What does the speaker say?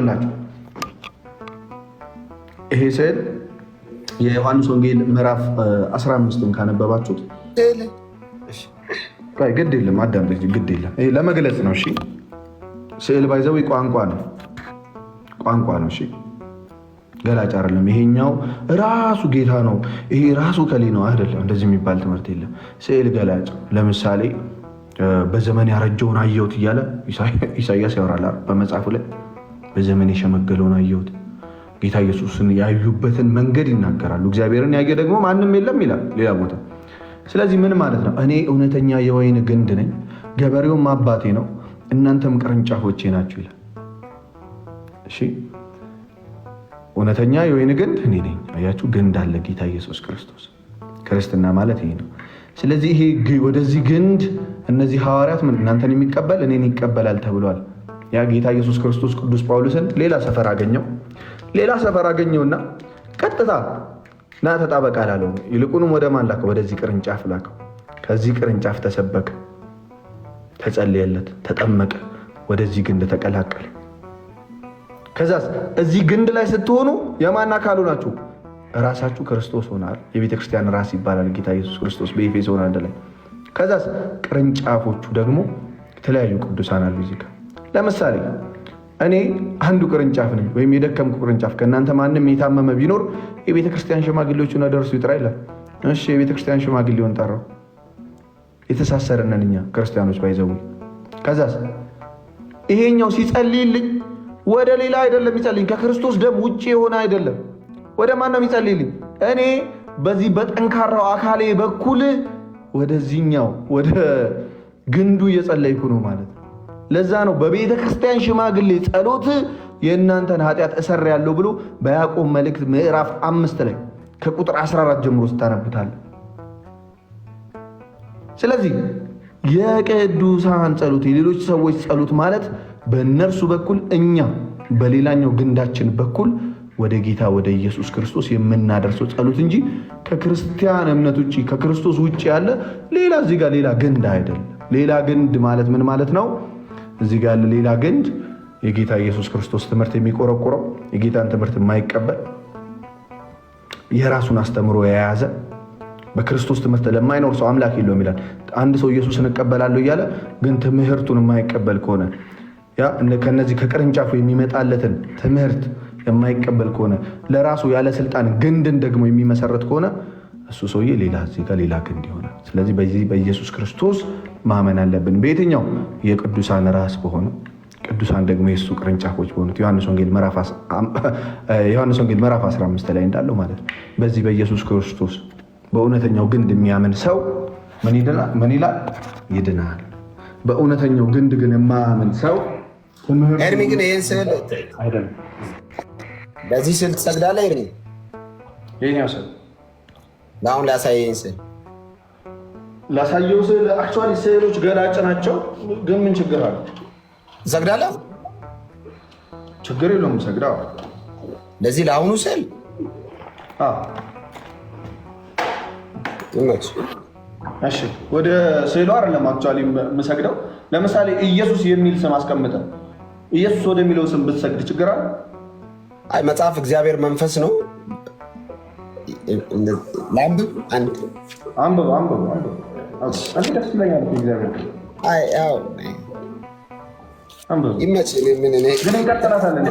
ናቸው። ይሄ ስዕል የዮሐንስ ወንጌል ምዕራፍ 15ን ካነበባችሁት ግድ የለም አዳም ግድ የለም ይሄ ለመግለጽ ነው። እሺ ስዕል ባይዘው ቋንቋ ነው። እሺ ገላጭ አይደለም። ይሄኛው ራሱ ጌታ ነው፣ ይሄ ራሱ ከሌ ነው አይደለም። እንደዚህ የሚባል ትምህርት የለም። ስዕል ገላጭ። ለምሳሌ በዘመን ያረጀውን አየሁት እያለ ኢሳያስ ያወራል በመጽሐፉ ላይ። በዘመን የሸመገለውን አየሁት። ጌታ ኢየሱስን ያዩበትን መንገድ ይናገራሉ። እግዚአብሔርን ያየ ደግሞ ማንም የለም ይላል ሌላ ቦታ። ስለዚህ ምን ማለት ነው? እኔ እውነተኛ የወይን ግንድ ነኝ፣ ገበሬውም አባቴ ነው፣ እናንተም ቅርንጫፎቼ ናችሁ ይላል። እሺ እውነተኛ የወይን ግንድ እኔ ነኝ። አያችሁ፣ ግንድ አለ ጌታ ኢየሱስ ክርስቶስ። ክርስትና ማለት ይሄ ነው። ስለዚህ ይሄ ወደዚህ ግንድ እነዚህ ሐዋርያት ምን እናንተን የሚቀበል እኔን ይቀበላል ተብሏል። ያ ጌታ ኢየሱስ ክርስቶስ ቅዱስ ጳውሎስን ሌላ ሰፈር አገኘውና ቀጥታ ና ተጣበቅ አላለው። ይልቁንም ወደ ማን ላከው? ወደዚህ ቅርንጫፍ ላከው። ከዚህ ቅርንጫፍ ተሰበከ፣ ተጸለየለት፣ ተጠመቀ፣ ወደዚህ ግንድ ተቀላቀለ። ከዛስ እዚህ ግንድ ላይ ስትሆኑ የማን አካሉ ናችሁ? ራሳችሁ ክርስቶስ ሆናል። የቤተ ክርስቲያን ራስ ይባላል ጌታ ኢየሱስ ክርስቶስ በኤፌሶን 1 ላይ። ከዛስ ቅርንጫፎቹ ደግሞ የተለያዩ ቅዱሳን አሉ። እዚህ ጋር ለምሳሌ እኔ አንዱ ቅርንጫፍ ነኝ፣ ወይም የደከምኩ ቅርንጫፍ። ከእናንተ ማንም የታመመ ቢኖር የቤተ ክርስቲያን ሽማግሌዎቹን ደርሱ ይጥራ ይላል። እሺ የቤተ ክርስቲያን ሽማግሌውን ጠራው። የተሳሰረነን እኛ ክርስቲያኖች ባይዘው። ከዛስ ይሄኛው ሲጸልይልኝ ወደ ሌላ አይደለም ይጸልይልኝ፣ ከክርስቶስ ደም ውጭ የሆነ አይደለም። ወደ ማን ነው የሚጸልይልኝ? እኔ በዚህ በጠንካራው አካሌ በኩል ወደዚህኛው ወደ ግንዱ እየጸለይኩ ነው ማለት ነው። ለዛ ነው በቤተ ክርስቲያን ሽማግሌ ጸሎት የእናንተን ኃጢአት እሰራለሁ ብሎ በያዕቆብ መልእክት ምዕራፍ 5 ላይ ከቁጥር 14 ጀምሮ ስታነቡታል። ስለዚህ የቅዱሳን ጸሎት፣ የሌሎች ሰዎች ጸሎት ማለት በእነርሱ በኩል እኛ በሌላኛው ግንዳችን በኩል ወደ ጌታ ወደ ኢየሱስ ክርስቶስ የምናደርሰው ጸሎት እንጂ ከክርስቲያን እምነት ውጭ ከክርስቶስ ውጭ ያለ ሌላ እዚህ ጋር ሌላ ግንድ አይደለም። ሌላ ግንድ ማለት ምን ማለት ነው? እዚህ ጋር ያለ ሌላ ግንድ የጌታ ኢየሱስ ክርስቶስ ትምህርት የሚቆረቆረው፣ የጌታን ትምህርት የማይቀበል፣ የራሱን አስተምሮ የያዘ፣ በክርስቶስ ትምህርት ለማይኖር ሰው አምላክ የለውም ይላል። አንድ ሰው ኢየሱስን እቀበላለሁ እያለ ግን ትምህርቱን የማይቀበል ከሆነ ያ ከነዚህ ከቅርንጫፉ የሚመጣለትን ትምህርት የማይቀበል ከሆነ ለራሱ ያለ ስልጣን ግንድን ደግሞ የሚመሰረት ከሆነ እሱ ሰውዬ ሌላ እዚህ ጋር ሌላ ግንድ ይሆናል። ስለዚህ በዚህ በኢየሱስ ክርስቶስ ማመን አለብን። በየትኛው የቅዱሳን ራስ በሆነው ቅዱሳን ደግሞ የእሱ ቅርንጫፎች በሆኑት ዮሐንስ ወንጌል ምዕራፍ 15 ላይ እንዳለው ማለት ነው። በዚህ በኢየሱስ ክርስቶስ በእውነተኛው ግንድ የሚያምን ሰው ምን ይላል? ይድናል። በእውነተኛው ግንድ ግን የማያምን ሰው ኤርሚ ግን ይህን ስዕል አይደለም። በዚህ ስዕል ትሰግዳለህ? ኤርሚ የኛው ስዕል አሁን ላሳየኝ ስዕል ላሳየው ስዕል አክቹዋሊ ስዕሎች ገላጭ ናቸው። ግን ምን ችግር አለ? ትሰግዳለህ? ችግር የለውም ሰግዳው። ለዚህ ለአሁኑ ስዕል ይመች። እሺ ወደ ስዕሉ አይደለም አክቹዋሊ የምሰግደው። ለምሳሌ ኢየሱስ የሚል ስም አስቀምጠ ኢየሱስ ወደሚለው ስም ብትሰግድ ችግር አለ? አይ መጽሐፍ እግዚአብሔር መንፈስ ነው። ላንብብ አንብብ ደስ ይለኛል። እግዚአብሔር ይመች። ምን እኔ ግን እንቀጥላታለን።